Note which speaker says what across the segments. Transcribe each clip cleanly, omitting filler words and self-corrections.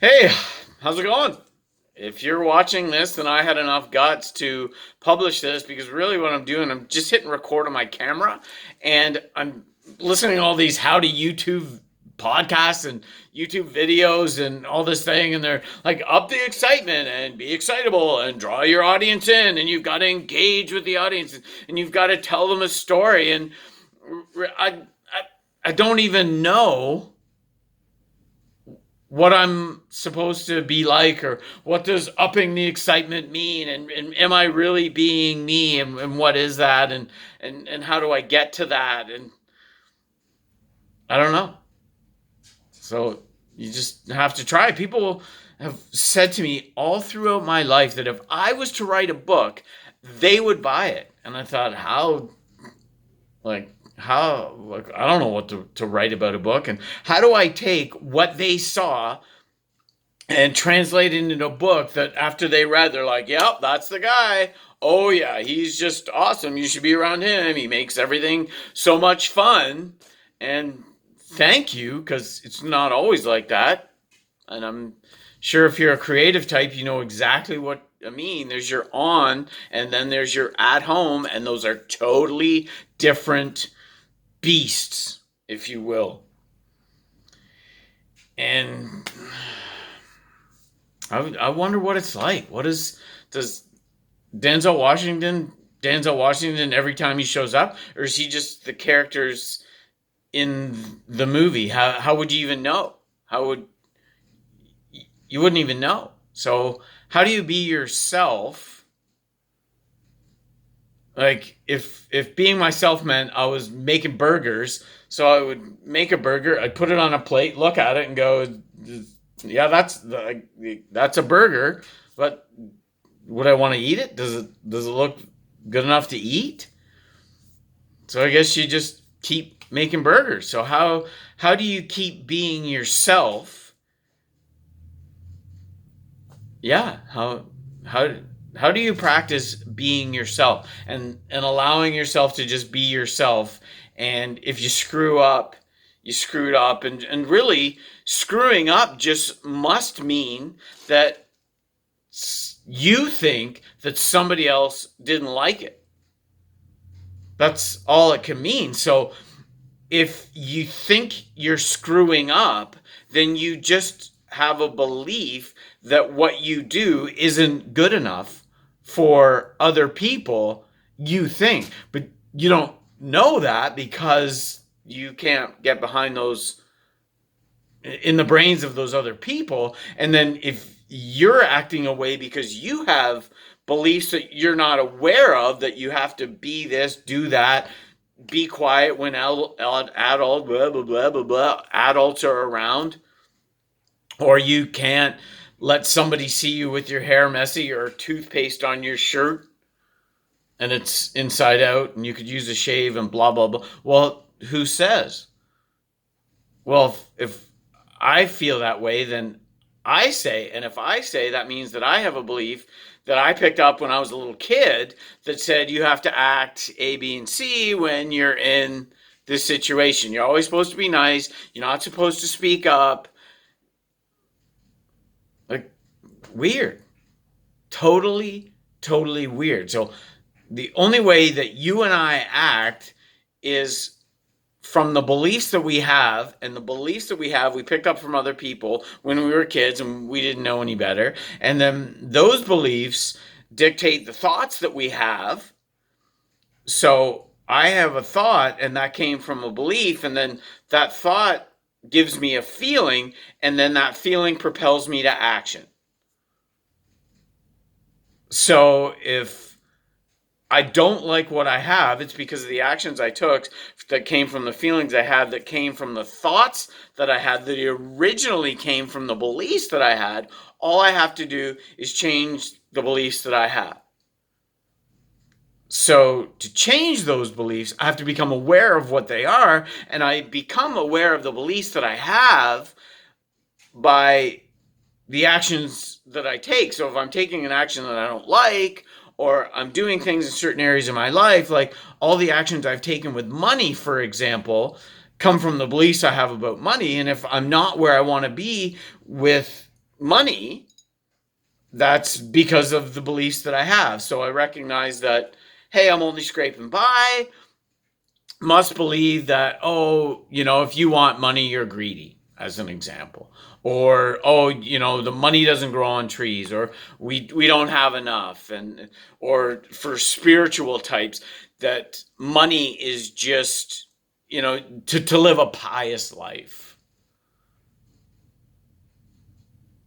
Speaker 1: Hey, how's it going? If you're watching this, then I had enough guts to publish this because really what I'm doing, I'm just hitting record on my camera and I'm listening to all these how to YouTube podcasts and YouTube videos and all this thing. And they're like, up the excitement and be excitable and draw your audience in. And you've got to engage with the audience and you've got to tell them a story. And I don't even know what I'm supposed to be like, or what does upping the excitement mean, and am I really being me, and what is that, and how do I get to that, and I don't know. So you just have to try. People have said to me all throughout my life that if I was to write a book, they would buy it, and I thought, like I don't know what to write about a book, and how do I take what they saw and translate it into a book that after they read, they're like, yep, that's the guy. Oh yeah, he's just awesome. You should be around him. He makes everything so much fun. And thank you, because it's not always like that. And I'm sure if you're a creative type, you know exactly what I mean. There's your on, and then there's your at home, and those are totally different beasts, if you will. And I wonder what it's like. Does Denzel Washington every time he shows up, or is he just the characters in the movie? How would you even know? How would you wouldn't even know? So how do you be yourself? Like if being myself meant I was making burgers, so I would make a burger, I'd put it on a plate, look at it, and go, yeah, that's a burger, but would I want to eat it? Does it look good enough to eat? So I guess you just keep making burgers. So how do you keep being yourself? Yeah, how do you practice being yourself and allowing yourself to just be yourself? And if you screw up, you screwed up, and really screwing up just must mean that you think that somebody else didn't like it. That's all it can mean. So if you think you're screwing up, then you just have a belief that what you do isn't good enough for other people, you think. But you don't know that because you can't get behind those in the brains of those other people. And then if you're acting away because you have beliefs that you're not aware of, that you have to be this, do that, be quiet when adult blah blah blah blah blah adults are around, or you can't let somebody see you with your hair messy or toothpaste on your shirt and it's inside out and you could use a shave and blah blah blah. Well, who says? Well, if I feel that way, then I say, and if I say, that means that I have a belief that I picked up when I was a little kid that said you have to act A, B, and C when you're in this situation. You're always supposed to be nice. You're not supposed to speak up. Like, weird. Totally weird. So the only way that you and I act is from the beliefs that we have, and the beliefs that we picked up from other people when we were kids and we didn't know any better. And then those beliefs dictate the thoughts that we have. So I have a thought, and that came from a belief, and then that thought gives me a feeling, and then that feeling propels me to action. So if I don't like what I have, it's because of the actions I took that came from the feelings I had, that came from the thoughts that I had, that originally came from the beliefs that I had. All I have to do is change the beliefs that I have. So to change those beliefs, I have to become aware of what they are, and I become aware of the beliefs that I have by the actions that I take. So if I'm taking an action that I don't like, or I'm doing things in certain areas of my life, like all the actions I've taken with money, for example, come from the beliefs I have about money. And if I'm not where I want to be with money, that's because of the beliefs that I have. So I recognize that, hey, I'm only scraping by. Must believe that, oh, if you want money, you're greedy, as an example. Or, oh, the money doesn't grow on trees, or we don't have enough. Or for spiritual types, that money is just, to live a pious life.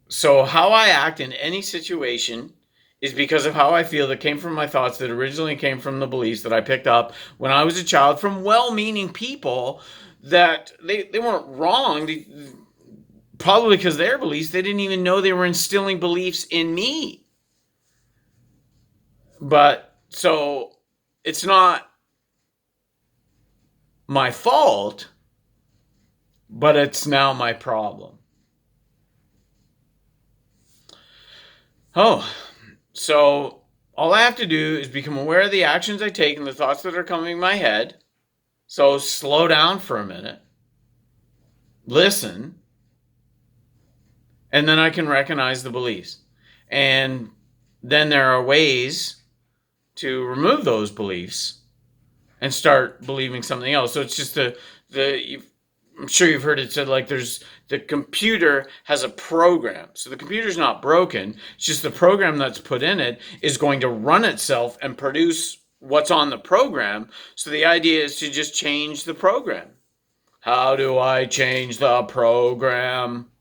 Speaker 1: So how I act in any situation is because of how I feel, that came from my thoughts, that originally came from the beliefs that I picked up when I was a child from well-meaning people, that they weren't wrong. Probably because their beliefs, they didn't even know they were instilling beliefs in me. But so it's not my fault, but it's now my problem. Oh, so all I have to do is become aware of the actions I take and the thoughts that are coming in my head. So slow down for a minute, listen, and then I can recognize the beliefs. And then there are ways to remove those beliefs and start believing something else. So it's just I'm sure you've heard it said, like, the computer has a program. So the computer's not broken. It's just the program that's put in it is going to run itself and produce what's on the program. So the idea is to just change the program. How do I change the program?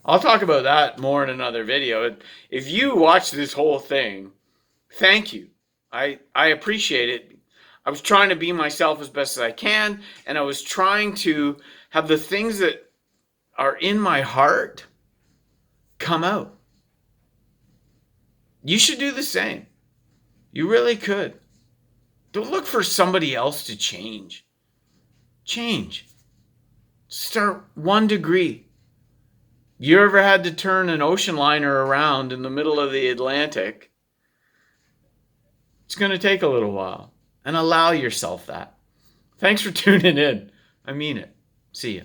Speaker 1: I'll talk about that more in another video. If you watch this whole thing, thank you. I appreciate it. I was trying to be myself as best as I can, and I was trying to have the things that are in my heart come out. You should do the same. You really could. Don't look for somebody else to change. Change. Start 1 degree. You ever had to turn an ocean liner around in the middle of the Atlantic? It's going to take a little while. And allow yourself that. Thanks for tuning in. I mean it. See you.